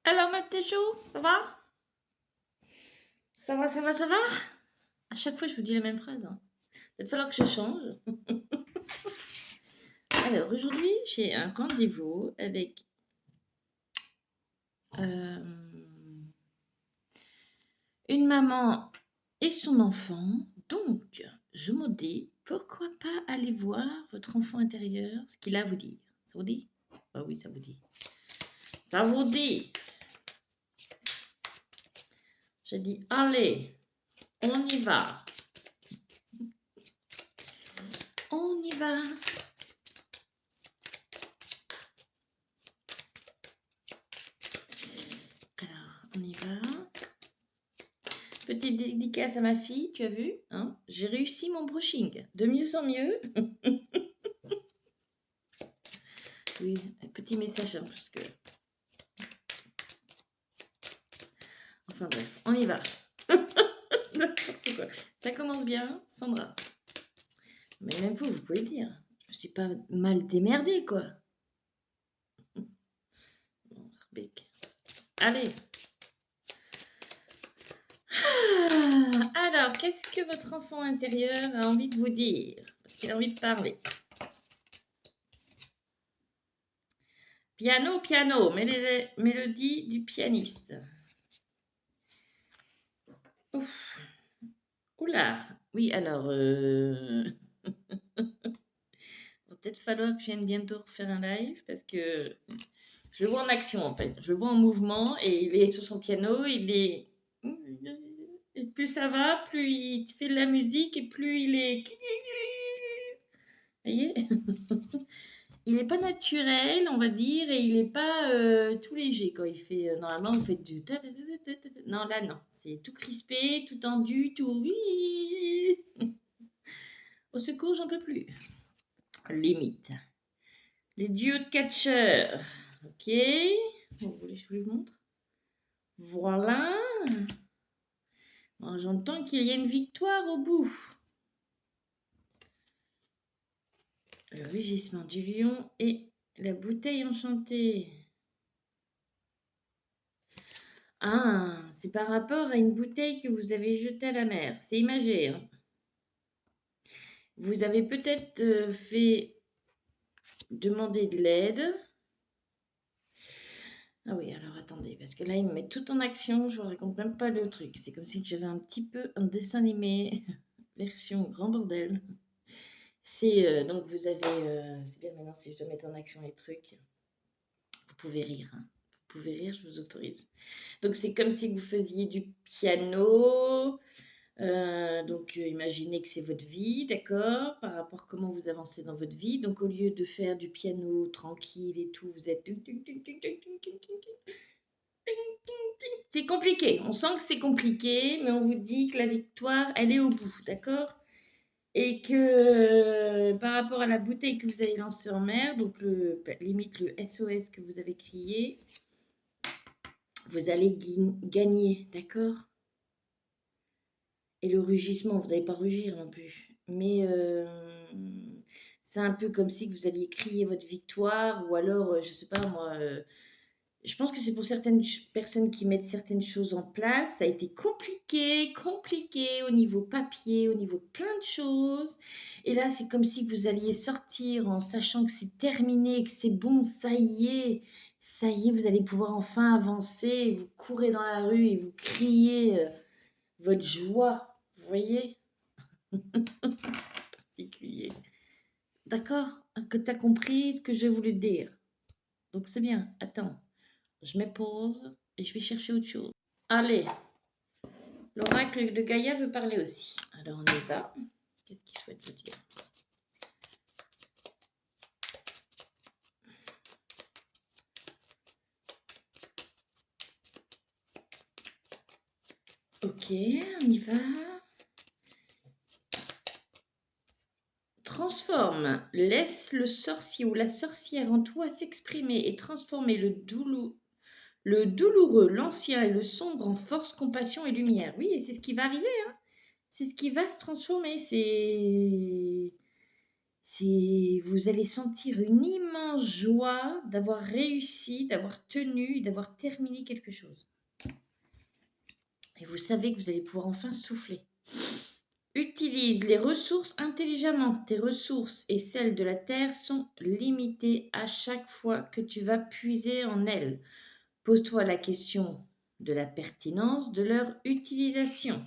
Alors, ma petite chou, ça va? Ça va, ça va, ça va? À chaque fois, je vous dis la même phrase. Hein. Il va falloir que je change. Alors, aujourd'hui, j'ai un rendez-vous avec une maman et son enfant. Donc, je me dis, pourquoi pas aller voir votre enfant intérieur, ce qu'il a à vous dire. Ça vous dit? Ah oui, ça vous dit. Ça vous dit? J'ai dit, allez, on y va. On y va. Alors, on y va. Petite dédicace à ma fille, tu as vu, hein? J'ai réussi mon brushing, de mieux en mieux. Oui, un petit message, hein, parce que... Enfin bref, on y va. N'importe quoi. Ça commence bien, Sandra. Mais même vous pouvez le dire. Je me suis pas mal démerdée, quoi. Bon, Rebecca. Allez. Alors, qu'est-ce que votre enfant intérieur a envie de vous dire? Parce qu'il a envie de parler. Piano, piano, mélodie du pianiste. Ouf. Oula, oui, alors, va peut-être falloir que je vienne bientôt refaire un live parce que je le vois en action en fait. Je le vois en mouvement et il est sur son piano, il est. Et plus ça va, plus il fait de la musique et plus il est. Vous voyez? Il n'est pas naturel, on va dire, et il n'est pas tout léger quand il fait. Normalement, vous faites du. Non, là, non. C'est tout crispé, tout tendu, tout. Au secours, j'en peux plus. Limite. Les duos de catcheurs. Ok. Vous voulez que je vous montre? Voilà. J'entends qu'il y a une victoire au bout. Le rugissement du lion et la bouteille enchantée. Ah, c'est par rapport à une bouteille que vous avez jetée à la mer. C'est imagé. Hein. Vous avez peut-être fait demander de l'aide. Ah oui, alors attendez, parce que là, il me met tout en action. Je ne vous raconte même pas le truc. C'est comme si j'avais un petit peu un dessin animé, version grand bordel. C'est donc vous avez. C'est bien maintenant, si je dois mettre en action les trucs. Vous pouvez rire. Hein. Vous pouvez rire, je vous autorise. Donc c'est comme si vous faisiez du piano. Donc imaginez que c'est votre vie, d'accord, par rapport à comment vous avancez dans votre vie. Donc au lieu de faire du piano tranquille et tout, vous êtes... C'est compliqué, on sent que c'est compliqué, mais on vous dit que la victoire, elle est au bout, d'accord? Et que par rapport à la bouteille que vous avez lancée en mer, donc limite le SOS que vous avez crié, vous allez gagner, d'accord? Et le rugissement, vous n'allez pas rugir non plus. Mais c'est un peu comme si vous alliez crier votre victoire, ou alors, je ne sais pas moi, je pense que c'est pour certaines personnes qui mettent certaines choses en place. Ça a été compliqué au niveau papier, au niveau plein de choses. Et là, c'est comme si vous alliez sortir en sachant que c'est terminé, que c'est bon, ça y est, vous allez pouvoir enfin avancer. Vous courez dans la rue et vous criez votre joie. Vous voyez? Particulier. D'accord? Que tu as compris ce que je voulais te dire. Donc c'est bien. Attends. Je mets pause et je vais chercher autre chose. Allez. L'oracle de Gaïa veut parler aussi. Alors on y va. Qu'est-ce qu'il souhaite vous dire? Ok, on y va. Transforme. Laisse le sorcier ou la sorcière en toi s'exprimer et transformer le douloureux, l'ancien et le sombre en force, compassion et lumière. Oui, et c'est ce qui va arriver. Hein. C'est ce qui va se transformer. Vous allez sentir une immense joie d'avoir réussi, d'avoir tenu, d'avoir terminé quelque chose. Et vous savez que vous allez pouvoir enfin souffler. Utilise les ressources intelligemment. Tes ressources et celles de la Terre sont limitées à chaque fois que tu vas puiser en elles. Pose-toi la question de la pertinence de leur utilisation.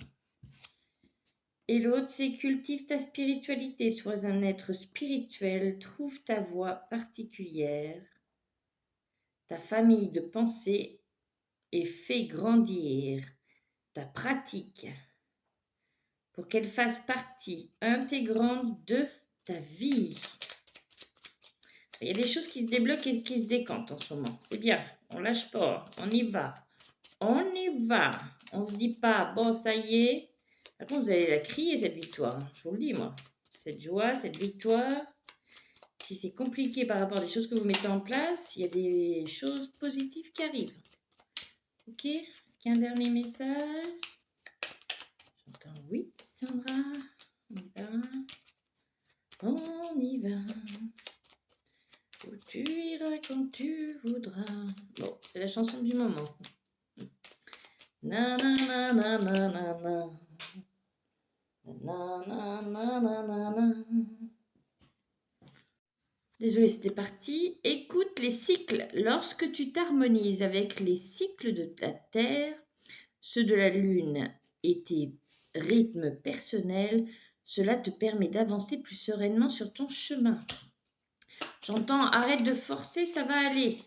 Et l'autre, c'est cultive ta spiritualité, sois un être spirituel, trouve ta voie particulière, ta famille de pensée et fais grandir ta pratique pour qu'elle fasse partie intégrante de ta vie. Il y a des choses qui se débloquent et qui se décantent en ce moment. C'est bien, on lâche pas, on y va. On y va. On ne se dit pas, bon, ça y est. Par contre, vous allez la crier, cette victoire. Je vous le dis, moi. Cette joie, cette victoire. Si c'est compliqué par rapport à des choses que vous mettez en place, il y a des choses positives qui arrivent. Ok? Est-ce qu'il y a un dernier message? J'entends oui, Sandra. On y va. On y va. Où tu iras quand tu voudras. Bon, c'est la chanson du moment. Na na na na na na na. Na na na na na na. Désolée, c'était parti. Écoute les cycles. Lorsque tu t'harmonises avec les cycles de la Terre, ceux de la Lune et tes rythmes personnels, cela te permet d'avancer plus sereinement sur ton chemin. J'entends, arrête de forcer, ça va aller.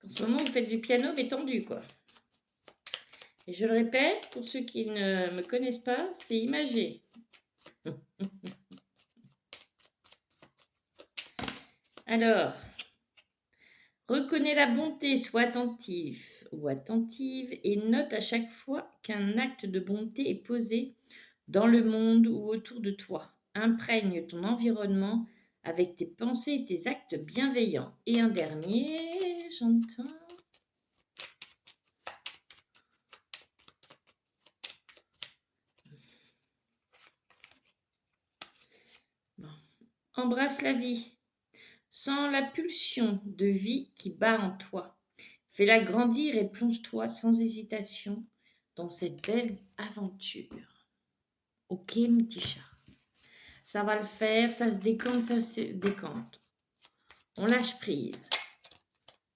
En ce moment, vous faites du piano, mais tendu, quoi. Et je le répète, pour ceux qui ne me connaissent pas, c'est imagé. Alors, reconnais la bonté, sois attentif ou attentive et note à chaque fois qu'un acte de bonté est posé dans le monde ou autour de toi. Imprègne ton environnement avec tes pensées et tes actes bienveillants. Et un dernier, j'entends. Bon. Embrasse la vie. Sens la pulsion de vie qui bat en toi. Fais-la grandir et plonge-toi sans hésitation dans cette belle aventure. Ok, mon petit chat. Ça va le faire, ça se décante, ça se décante. On lâche prise.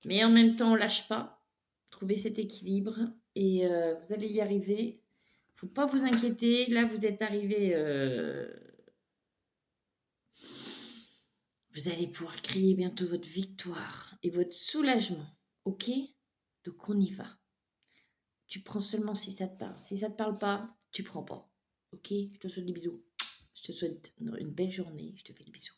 Mais en même temps, on lâche pas. Trouvez cet équilibre et vous allez y arriver. Faut pas vous inquiéter. Là, vous êtes arrivé. Vous allez pouvoir crier bientôt votre victoire et votre soulagement. Ok? Donc, on y va. Tu prends seulement si ça te parle. Si ça te parle pas, tu prends pas. Ok? Je te souhaite des bisous. Je te souhaite une belle journée. Je te fais des bisous.